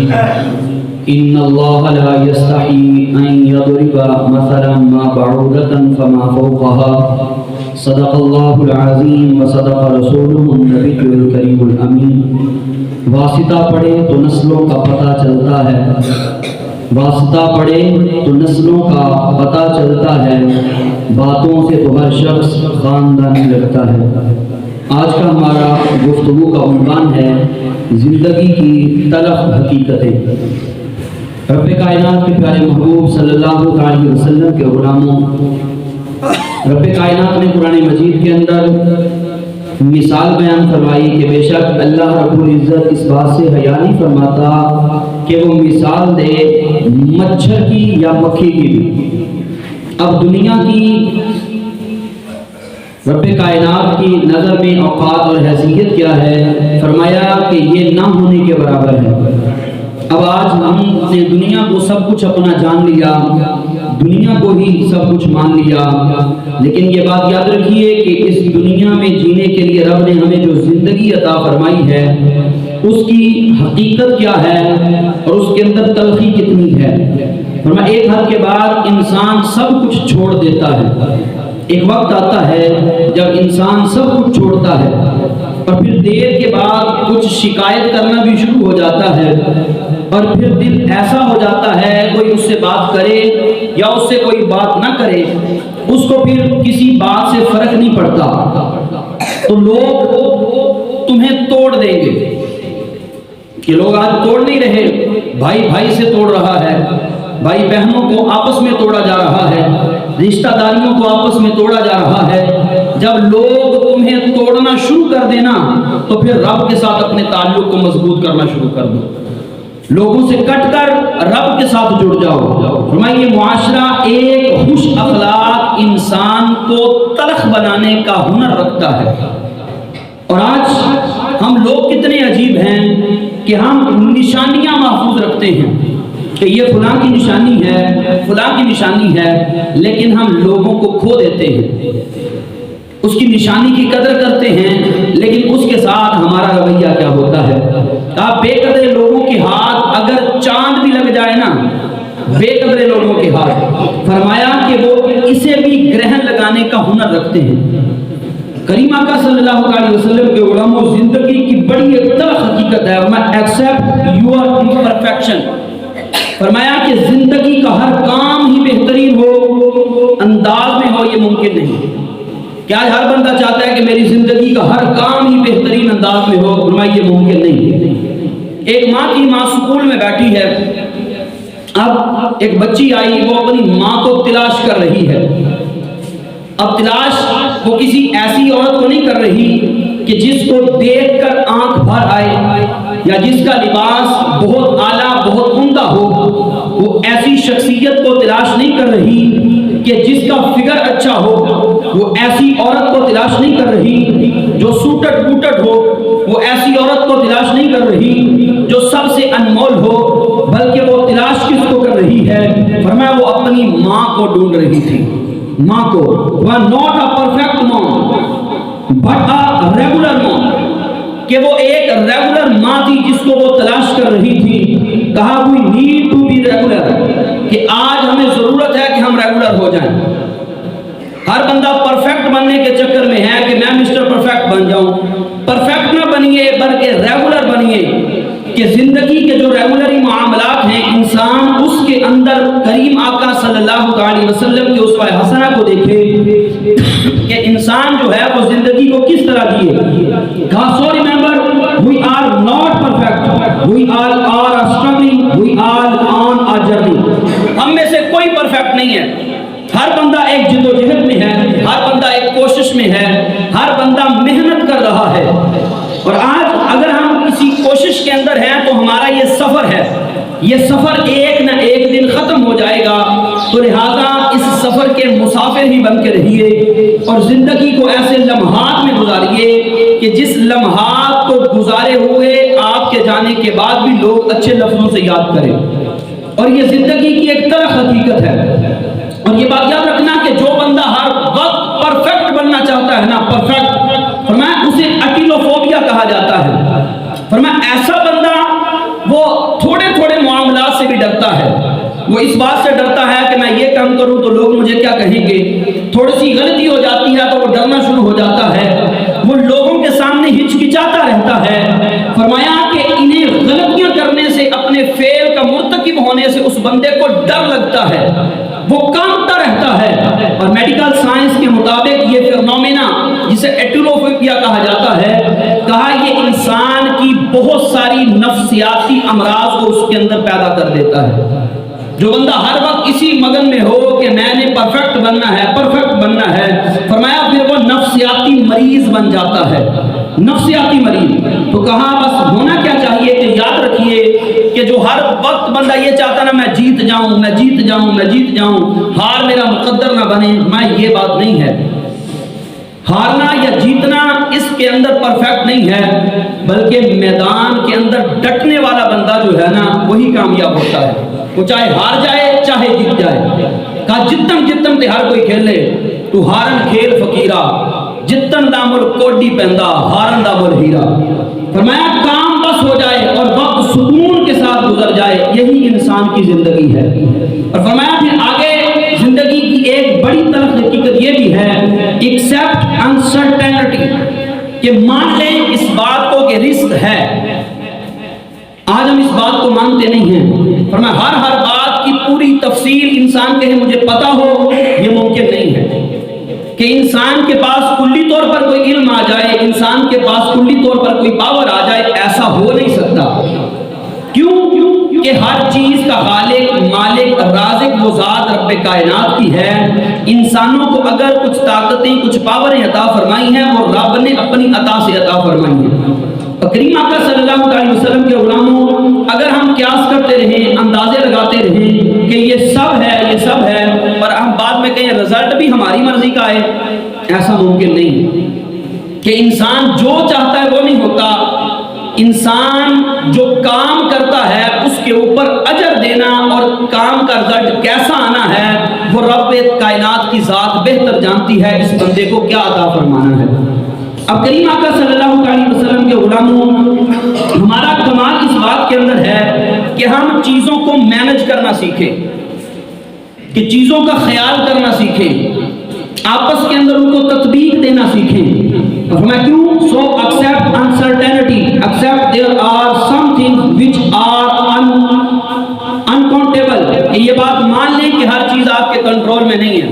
إن الله لا يستحي أن يضرب مثلا ما بعوضة فما فوقها صدق الله العظيم وصدق رسوله النبي الكريم الأمين۔ واسطہ پڑھے تو نسلوں کا پتہ چلتا ہے، واسطہ پڑھے تو نسلوں کا پتہ چلتا ہے، باتوں سے تو ہر شخص خاندانی لگتا ہے۔ آج کا ہمارا گفتگو کا عنوان ہے زندگی کی تلخ حقیقتیں۔ رب کائنات کے پیارے محبوب صلی اللہ علیہ وسلم کے غلاموں، رب کائنات نے قرآن مجید کے اندر مثال بیان فرمائی کہ بے شک اللہ رب العزت اس بات سے حیا نہیں فرماتا کہ وہ مثال دے مچھر کی یا مکھی کی بھی۔ اب دنیا کی رب کائنات کی نظر میں اوقات اور حیثیت کیا ہے؟ فرمایا کہ یہ نہ ہونے کے برابر ہے۔ اب آج ہم نے دنیا کو سب کچھ اپنا جان لیا، دنیا کو ہی سب کچھ مان لیا، لیکن یہ بات یاد رکھیے کہ اس دنیا میں جینے کے لیے رب نے ہمیں جو زندگی عطا فرمائی ہے اس کی حقیقت کیا ہے اور اس کے اندر تلخی کتنی ہے۔ فرمایا ایک حد کے بعد انسان سب کچھ چھوڑ دیتا ہے، ایک وقت آتا ہے جب انسان سب کچھ چھوڑتا ہے اور پھر دیر کے بعد کچھ شکایت کرنا بھی شروع ہو جاتا ہے، اور پھر دل ایسا ہو جاتا ہے کوئی اس سے بات کرے یا اس سے کوئی بات نہ کرے اس کو پھر کسی بات سے فرق نہیں پڑتا، تو لوگ تمہیں توڑ دیں گے کہ لوگ آج توڑ نہیں رہے، بھائی بھائی سے توڑ رہا ہے، بھائی بہنوں کو آپس میں توڑا جا رہا ہے، رشتہ داریوں کو آپس میں توڑا جا رہا ہے۔ جب لوگ تمہیں توڑنا شروع کر دینا تو پھر رب کے ساتھ اپنے تعلق کو مضبوط کرنا شروع کر دو، لوگوں سے کٹ کر رب کے ساتھ جڑ جاؤ۔ فرمایا یہ معاشرہ ایک خوش اخلاق انسان کو تلخ بنانے کا ہنر رکھتا ہے، اور آج ہم لوگ کتنے عجیب ہیں کہ ہم نشانیاں محفوظ رکھتے ہیں کہ یہ فلاں کی نشانی ہے، فلاں کی نشانی ہے، لیکن ہم لوگوں کو کھو دیتے ہیں، اس کی نشانی کی قدر کرتے ہیں لیکن اس کے ساتھ ہمارا رویہ کیا ہوتا ہے۔ آپ بے قدر لوگوں کے ہاتھ اگر چاند بھی لگ جائے نا، بے قدر لوگوں کے ہاتھ، فرمایا کہ وہ اسے بھی گرہن لگانے کا ہنر رکھتے ہیں۔ کریم آقا صلی اللہ علیہ وسلم کے علماء زندگی کی بڑی ایک تلخ حقیقت ہے، ایکسپٹ یور امپرفیکشن۔ فرمایا کہ زندگی کا ہر کام ہی بہترین ہو، انداز میں ہو، یہ ممکن نہیں۔ کیا ہر بندہ چاہتا ہے کہ میری زندگی کا ہر کام ہی بہترین انداز میں ہو؟ فرمایا یہ ممکن نہیں۔ ایک ماں سکول میں بیٹھی ہے، اب ایک بچی آئی، وہ اپنی ماں کو تلاش کر رہی ہے۔ اب تلاش وہ کسی ایسی عورت کو نہیں کر رہی کہ جس کو دیکھ کر آنکھ بھر آئے یا جس کا لباس بہت اعلیٰ بہت عمدہ ہو، وہ ایسی شخصیت کو تلاش نہیں کر رہی کہ جس کا فگر اچھا ہو، وہ ایسی عورت کو تلاش نہیں کر رہی جو سوٹڈ بوٹڈ ہو، وہ ایسی عورت کو تلاش نہیں کر رہی جو سب سے انمول ہو، بلکہ وہ تلاش کس کو کر رہی ہے؟ فرمایا وہ اپنی ماں کو ڈھونڈ رہی تھی، ماں کو۔ not a perfect mom but a regular mom، کہ وہ ایک ریگولر ماں تھی جس کو وہ تلاش کر رہی تھی۔ کہا we need to be regular، کہ آج ہمیں ضرورت ہے کہ ہم ریگولر ہو جائیں۔ ہر بندہ پرفیکٹ بننے کے چکر میں ہے کہ میں مسٹر پرفیکٹ بن جاؤں۔ پرفیکٹ نہ بنیے بلکہ ریگولر بنیے، کہ زندگی کے جو ریگولری معاملات ہیں انسان اس کے اندر کریم آقا صلی اللہ علیہ وسلم کے اسوہ حسنہ کو دیکھے کہ انسان جو ہے وہ زندگی کو کس طرح جیے۔ So remember, we are not perfect, we all are struggling, we all on a journey۔ ہم میں سے کوئی پرفیکٹ نہیں ہے، ہر بندہ ایک جدوجہد میں ہے، ہر بندہ ایک کوشش میں ہے، ہر بندہ محنت کر رہا ہے۔ اور آج اگر ہم کسی کوشش کے اندر ہیں تو ہمارا یہ سفر ہے، یہ سفر ایک نہ ایک دن ختم ہو جائے گا، تو لہٰذا اس سفر کے مسافر ہی بن کے رہیے اور زندگی کو ایسے لمحات میں گزاریے کہ جس لمحات کو گزارے ہوئے آپ کے جانے کے بعد بھی لوگ اچھے لفظوں سے یاد کریں۔ اور یہ زندگی کی ایک طرح حقیقت ہے، اور یہ بات یاد رکھنا کہ جو بندہ ہر وقت پرفیکٹ بننا چاہتا ہے نا، پرفیکٹ، فرمایا اسے اٹیلوفوبیا کہا جاتا ہے۔ فرمایا ایسا بندہ وہ تھوڑے ڈرتا ہے، وہ اس بات سے ڈرتا ہے کہ میں یہ کام کروں تو لوگ مجھے کیا کہیں گے، تھوڑی سی غلطی ہو جاتی ہے تو وہ ڈرنا شروع ہو جاتا ہے، وہ لوگوں کے سامنے ہچکچاتا رہتا ہے۔ فرمایا کہ انہیں غلطیاں کرنے سے، اپنے فعل کا مرتکب ہونے سے اس بندے کو ڈر لگتا ہے، وہ کانپتا رہتا ہے۔ اور میڈیکل سائنس کے مطابق یہ فینومینا جسے ایٹولوفوبیا کہا جاتا ہے، کہا یہ انسان کی بہت ساری نفسیاتی امراض کو اس کے اندر پیدا کر دیتا ہے۔ جو بندہ ہر وقت اسی مگن میں ہو کہ میں نے پرفیکٹ بننا ہے، پرفیکٹ بننا ہے، فرمایا پھر وہ نفسیاتی مریض بن جاتا ہے، نفسیاتی مریض۔ تو کہا بس ہونا کیا چاہیے کہ یاد رکھیے کہ جو ہر وقت بندہ یہ چاہتا نا میں جیت جاؤں، میں جیت جاؤں، میں جیت جاؤں، ہار میرا مقدر نہ بنے، میں یہ بات نہیں ہے۔ ہارنا یا جیتنا اس کے اندر پرفیکٹ نہیں ہے، بلکہ میدان کے اندر ڈٹنے والا بندہ جو ہے نا وہی کامیاب ہوتا ہے، وہ چاہے ہار جائے چاہے جیت جائے۔ کہا جتن جتن تے ہر کوئی کھیلے، تو ہارن کھیل فقیرہ، جتن دا مل کوڈی پہندا، ہارن دا مل ہیرا۔ فرمایا کام بس ہو جائے اور وقت سکون کے ساتھ گزر جائے، یہی انسان کی زندگی ہے۔ اور فرمایا پھر آگے زندگی کی ایک بڑی طرف حقیقت یہ بھی ہے، ایکسپٹ انسرٹینٹی، کہ مان لیں اس بات کو کہ رزق ہے۔ آج ہم اس بات کو مانتے نہیں ہیں۔ فرمایا ہر بات کی پوری تفصیل انسان کہے مجھے پتا ہو، یہ ممکن نہیں ہے کہ انسان کے پاس کلی طور پر کوئی علم آ جائے، انسان کے پاس کلی طور پر کوئی پاور آ جائے، ایسا ہو نہیں سکتا۔ کیوں کہ ہر چیز کا خالق، مالک، رازق وہ ذات رب کائنات کی ہے۔ انسانوں کو اگر کچھ طاقتیں، کچھ پاوریں عطا فرمائی ہیں، وہ رب نے اپنی عطا سے عطا فرمائی ہیں۔ کریم آقا صلی اللہ علیہ وسلم کے غلاموں، اگر ہم قیاس کرتے رہیں، اندازے لگاتے رہیں کہ یہ سب ہے، یہ سب ہے، اور ہم بعد میں کہیں رزلٹ بھی ہماری مرضی کا ہے، ایسا ممکن نہیں کہ انسان جو چاہتا ہے وہ نہیں ہوتا۔ انسان جو کام کرتا ہے اس کے اوپر اجر دینا اور کام کا رزلٹ کیسا آنا ہے وہ رب کائنات کی ذات بہتر جانتی ہے اس بندے کو کیا عطا فرمانا ہے۔ اب کریم آقا صلی اللہ علیہ وسلم کے غلاموں، ہمارا کمال اس بات کے اندر ہے کہ ہم چیزوں کو مینج کرنا سیکھیں، کہ چیزوں کا خیال کرنا سیکھیں، آپس کے اندر ان کو تطبیق دینا سیکھیں۔ فرمایا کیوں؟ So accept uncertainty, accept there are some things which are uncountable، کہ یہ بات مان لیں کہ ہر چیز آپ کے کنٹرول میں نہیں ہے۔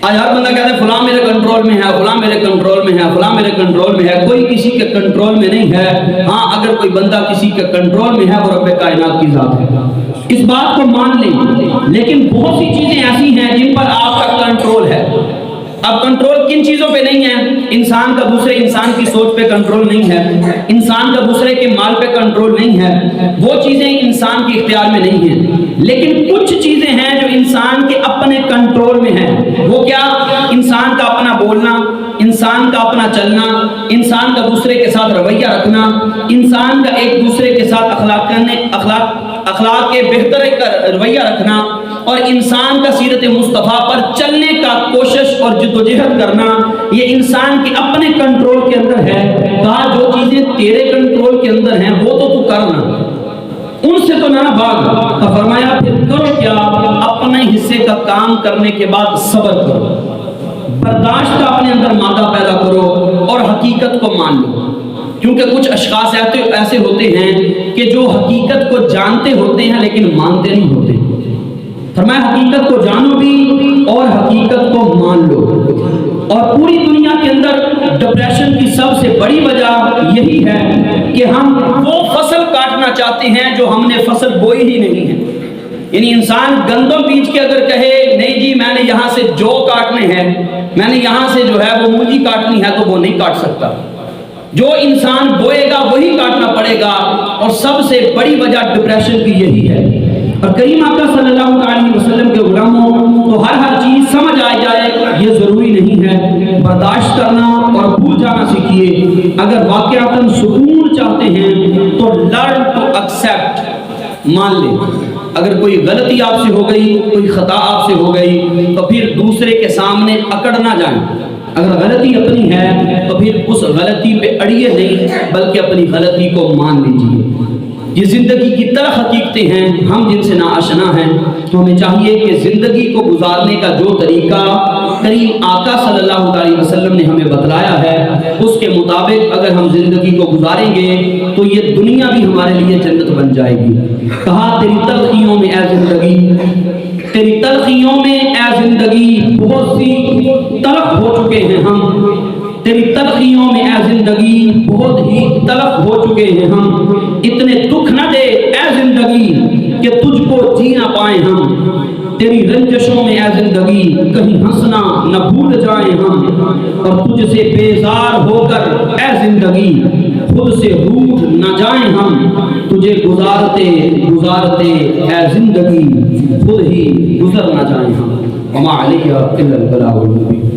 آج ہر بندہ کہتا ہے فلاں میرے کنٹرول میں ہے، فلاں میرے کنٹرول میں ہے، فلاں میرے کنٹرول میں ہے، کوئی کسی کے کنٹرول میں نہیں ہے۔ ہاں اگر کوئی بندہ کسی کے کنٹرول میں ہے وہ رب کائنات کی ذات ہے، اس بات کو مان لیں۔ لیکن بہت سی چیزیں ایسی ہیں جن پر آپ کا کنٹرول ہے۔ اب کنٹرول کن چیزوں پہ نہیں ہے؟ انسان کا دوسرے انسان کی سوچ پہ کنٹرول نہیں ہے، انسان کا دوسرے کے مال پہ کنٹرول نہیں ہے، وہ چیزیں انسان کے اختیار میں نہیں ہیں۔ لیکن کچھ چیزیں ہیں جو انسان کے اپنے کنٹرول میں ہیں۔ وہ کیا؟ انسان کا اپنا بولنا، انسان کا اپنا چلنا، انسان کا دوسرے کے ساتھ رویہ رکھنا، انسان کا ایک دوسرے کے ساتھ اخلاق کے بہتر رویہ رکھنا، اور انسان کا سیرت مصطفیٰ پر چلنے کا کوشش اور جدوجہد کرنا، یہ انسان کے اپنے کنٹرول کے اندر ہے۔ کہا جو چیزیں تیرے کنٹرول کے اندر ہیں وہ تو کرنا، ان سے تو نہ بھاگ۔ تو فرمایا پھر کرو کیا؟ اپنے حصے کا کام کرنے کے بعد صبر کرو، برداشت کا اپنے اندر مادہ پیدا کرو اور حقیقت کو مان لو۔ کیونکہ کچھ اشخاص ایسے ہوتے ہیں کہ جو حقیقت کو جانتے ہوتے ہیں لیکن مانتے نہیں ہوتے۔ فرمایا حقیقت کو جانو بھی اور حقیقت کو مان لو۔ اور پوری دنیا کے اندر ڈپریشن کی سب سے بڑی وجہ یہی ہے کہ ہم وہ فصل کاٹنا چاہتے ہیں جو ہم نے فصل بوئی ہی نہیں ہے۔ یعنی انسان گندم بیج کے اگر کہے نہیں جی میں نے یہاں سے جو کاٹنے ہیں، میں نے یہاں سے جو ہے وہ مونجی کاٹنی ہے، تو وہ نہیں کاٹ سکتا۔ جو انسان بوئے گا وہی کاٹنا پڑے گا، اور سب سے بڑی وجہ ڈپریشن کی یہی ہے۔ اور کریم آقا صلی اللہ علیہ وسلم کے غلاموں کو ہر چیز سمجھ آ جائے یہ ضروری نہیں ہے۔ برداشت کرنا اور بھول جانا سیکھیے۔ اگر واقعاتاً سکون چاہتے ہیں تو لرن ٹو ایکسپٹ، مان لیں۔ اگر کوئی غلطی آپ سے ہو گئی، کوئی خطا آپ سے ہو گئی، تو پھر دوسرے کے سامنے اکڑ نہ جائیں۔ اگر غلطی اپنی ہے تو پھر اس غلطی پہ اڑیے نہیں، بلکہ اپنی غلطی کو مان لیجیے۔ یہ زندگی کی تلخ حقیقتیں ہیں، ہم جن سے ناآشنا ہیں، تو ہمیں چاہیے کہ زندگی کو گزارنے کا جو طریقہ کریم آقا صلی اللہ علیہ وسلم نے ہمیں بتلایا ہے، اس کے مطابق اگر ہم زندگی کو گزاریں گے تو یہ دنیا بھی ہمارے لیے جنت بن جائے گی۔ کہا تیری تلخیوں میں اے زندگی، تیری تلخیوں میں اے زندگی بہت سی تلخ ہو چکے ہیں ہم، تیری تلخیوں میں اے زندگی بہت ہی تلخ ہو چکے ہیں ہم، اتنے دکھ نہ دے اے زندگی کہ تجھ کو جی نہ پائیں ہم، تیری رنجشوں میں اے زندگی کہیں ہنسنا نہ بھول جائیں ہم، اور تجھ سے بیزار ہو کر اے زندگی خود سے روٹھ نہ جائیں ہم، تجھے گزارتے گزارتے اے زندگی خود ہی گزر نہ جائیں ہم۔ وما علیہ الا البلاغ المبین۔